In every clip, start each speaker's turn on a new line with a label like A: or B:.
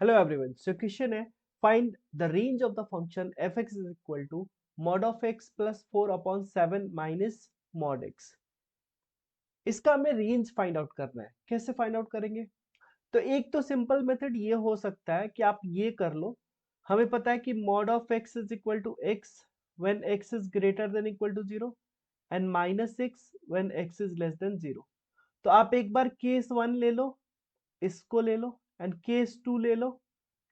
A: Hello everyone. So question है find the range of the function F X is equal to mod of X plus 4/7 minus mod X. इसका हमें range find out करना है। कैसे find out करेंगे? तो एक तो सिंपल मेथड ये हो सकता है कि आप ये कर लो। हमें पता है कि mod of X is equal to X when X is greater than equal to zero and minus X when X is less than zero. तो आप एक बार केस वन ले लो, इसको ले लो, एंड केस टू ले लो।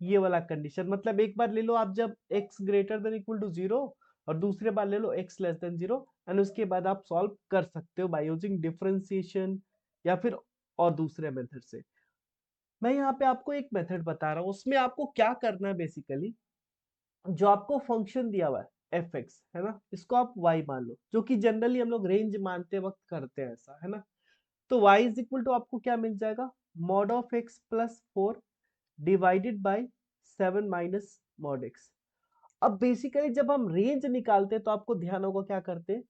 A: ये वाला कंडीशन मतलब एक बार ले लो आप जब x greater than equal to zero, और दूसरे बार ले लो x less than zero, and उसके बाद आप सॉल्व कर सकते हो बाय यूजिंग डिफरेंशिएशन या फिर और दूसरे मेथड से। मैं यहाँ पे आपको एक मेथड बता रहा हूँ, उसमें आपको क्या करना है बेसिकली। जो आपको फंक्शन दिया हुआ है एफ एक्स है ना, इसको आप y मान लो, जो कि जनरली हम लोग रेंज मानते वक्त करते हैं, ऐसा है ना। तो y इज इक्वल टू आपको क्या मिल जाएगा, mod of x plus 4 divided bye 7 minus mod x. अब बेसिकली जब हम रेंज निकालते हैं तो आपको ध्यान होगा क्या करते हैं,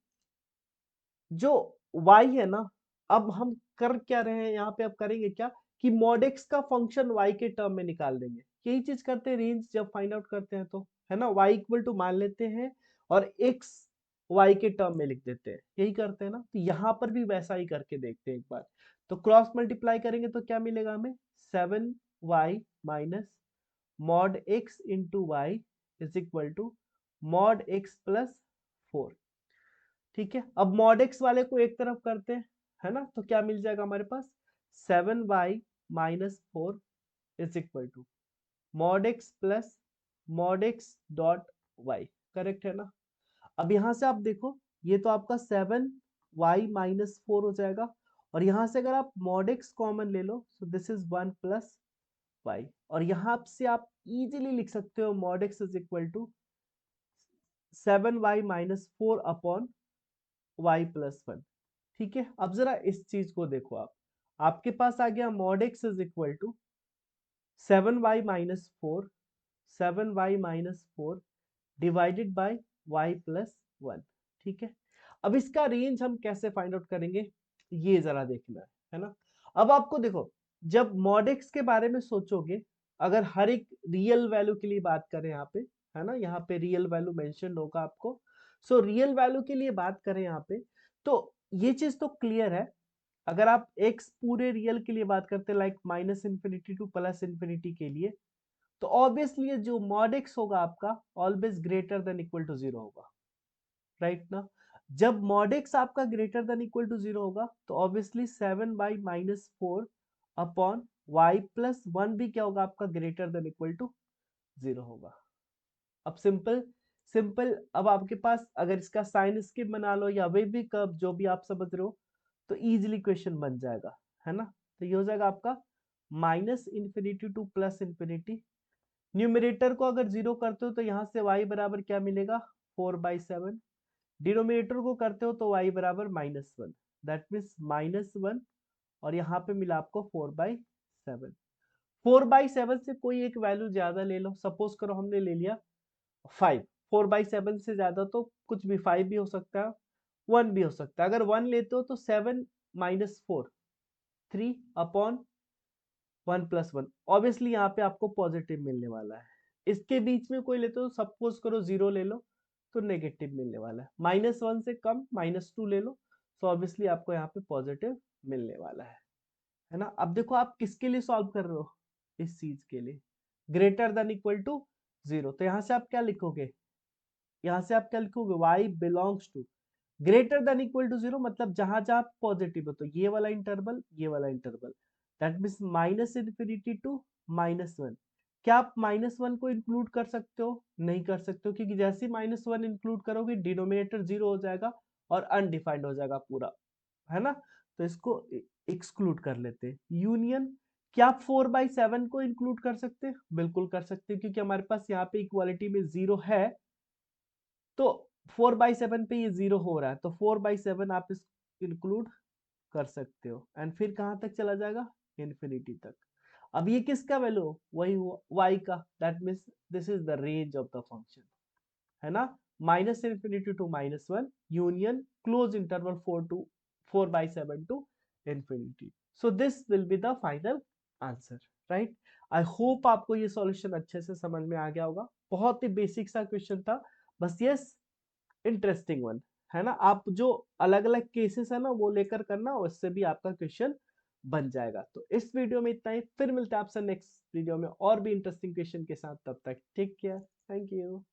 A: जो y है ना, अब हम कर क्या रहे हैं यहाँ पे, अब करेंगे क्या कि मॉड एक्स का फंक्शन y के टर्म में निकाल देंगे। यही चीज करते हैं रेंज जब फाइंड आउट करते हैं तो, है ना, y इक्वल टू मान लेते हैं और x y के टर्म में लिख देते हैं, यही करते हैं ना। तो यहाँ पर भी वैसा ही करके देखते हैं एक बार। तो क्रॉस मल्टीप्लाई करेंगे तो क्या मिलेगा हमें, 7y minus mod x into Y is equal to mod x plus 4। ठीक है, अब मॉड x वाले को एक तरफ करते हैं, है ना, तो क्या मिल जाएगा हमारे पास, 7y minus 4 is equal to mod x plus mod x dot y। Correct है ना। अब यहां से आप देखो, ये तो आपका 7y माइनस 4 हो जाएगा, और यहां से अगर आप मॉड x कॉमन ले लो, so this is 1 plus y, और यहां से आप इजीली लिख सकते हो mod x is equal to 7y minus 4 upon y plus 1। ठीक है, अब जरा इस चीज को देखो आप, आपके पास आ गया mod x is equal to 7y minus 4, 7y minus 4 divided by y plus 1। ठीक है, अब इसका रेंज हम कैसे फाइंड आउट करेंगे, ये जरा देखना है ना। अब आपको देखो, जब मॉड एक्स के बारे में सोचोगे, अगर हर एक रियल वैल्यू के लिए बात करें यहाँ पे, है ना, यहाँ पे रियल वैल्यू मेंशन होगा आपको। सो रियल वैल्यू के लिए बात करें यहाँ पे, तो ये चीज तो क्लियर है। अगर आप एक्स पूरे रियल के लिए बात करते हैं, like minus infinity to plus infinity के लिए, तो ऑब्वियसली जो मॉड एक्स होगा आपका always greater than equal to zero होगा, राइट ना। जब मॉड एक्स आपका greater than equal to zero होगा तो obviously 7y minus 4 upon Y plus 1 भी क्या होगा आपका, greater than equal to zero होगा। अब सिंपल सिंपल, अब आपके पास अगर इसका साइन स्क्वायर बना लो या वे भी कर्व, जो भी आप समझ रहे हो, तो इजीली क्वेश्चन बन जाएगा, है ना। तो ये हो जाएगा आपका minus infinity to plus infinity. Numerator को अगर जीरो करते हो तो यहाँ से y बराबर क्या मिलेगा, 4/7। डिनोमिनेटर को करते हो तो y बराबर -1, दैट मीन्स -1, और यहाँ पे मिला आपको 4/7। 4/7 से कोई एक वैल्यू ज्यादा ले लो, सपोज करो हमने ले लिया 5। 4/7 से ज्यादा तो कुछ भी, 5 भी हो सकता है, 1 भी हो सकता है। अगर 1 लेते हो तो 7 - 4 3 अपॉन 1+1, ऑब्वियसली यहाँ पे आपको पॉजिटिव मिलने वाला है। इसके बीच में कोई लेते हो, सपोज करो 0 ले लो, तो नेगेटिव मिलने वाला है। -1 से कम -2 ले लो, तो ऑब्वियसली आपको यहाँ पे पॉजिटिव मिलने वाला है ना। अब देखो आप किसके लिए सॉल्व कर रहे हो, इस चीज के लिए, greater than equal to zero. तो यहाँ से आप क्या लिखोगे, यहाँ से आप क्या लिखोगे, y belongs to greater than equal to zero, मतलब जहां जहां पॉजिटिव हो, तो ये वाला इंटरवल, ये वाला interval, that means minus infinity to -1। क्या आप -1 को इंक्लूड कर सकते हो, नहीं कर सकते हो, क्योंकि जैसे -1 इंक्लूड करोगे डिनोमिनेटर जीरो हो जाएगा और अनडिफाइंड हो जाएगा पूरा, है ना। तो इसको एक्सक्लूड कर लेते हैं। यूनियन, क्या आप 4/7 को इंक्लूड कर सकते हैं, बिल्कुल कर सकते हैं, क्योंकि हमारे पास यहाँ पे इक्वालिटी में जीरो है, तो 4/7 पे ये जीरो हो रहा है, तो 4/7 आप इस इंक्लूड कर सकते हो, एंड फिर कहां तक चला जाएगा, इन्फिनिटी तक। अब ये किसका वैल्यू, वही y का, that means this is the range of the function, है ना। Minus infinity to -1 union close interval 4/7 to infinity. So this will be the final answer, right. I hope आपको ये सॉल्यूशन अच्छे से समझ में आ गया होगा। बहुत ही बेसिक सा क्वेश्चन था, बस यस इंटरेस्टिंग वन, है ना। आप जो अलग अलग केसेस है ना वो लेकर करना, उससे भी आपका क्वेश्चन बन जाएगा। तो इस वीडियो में इतना ही, फिर मिलते हैं आपसे नेक्स्ट वीडियो में और भी इंटरेस्टिंग क्वेश्चन के साथ। तब तक टेक केयर, थैंक यू।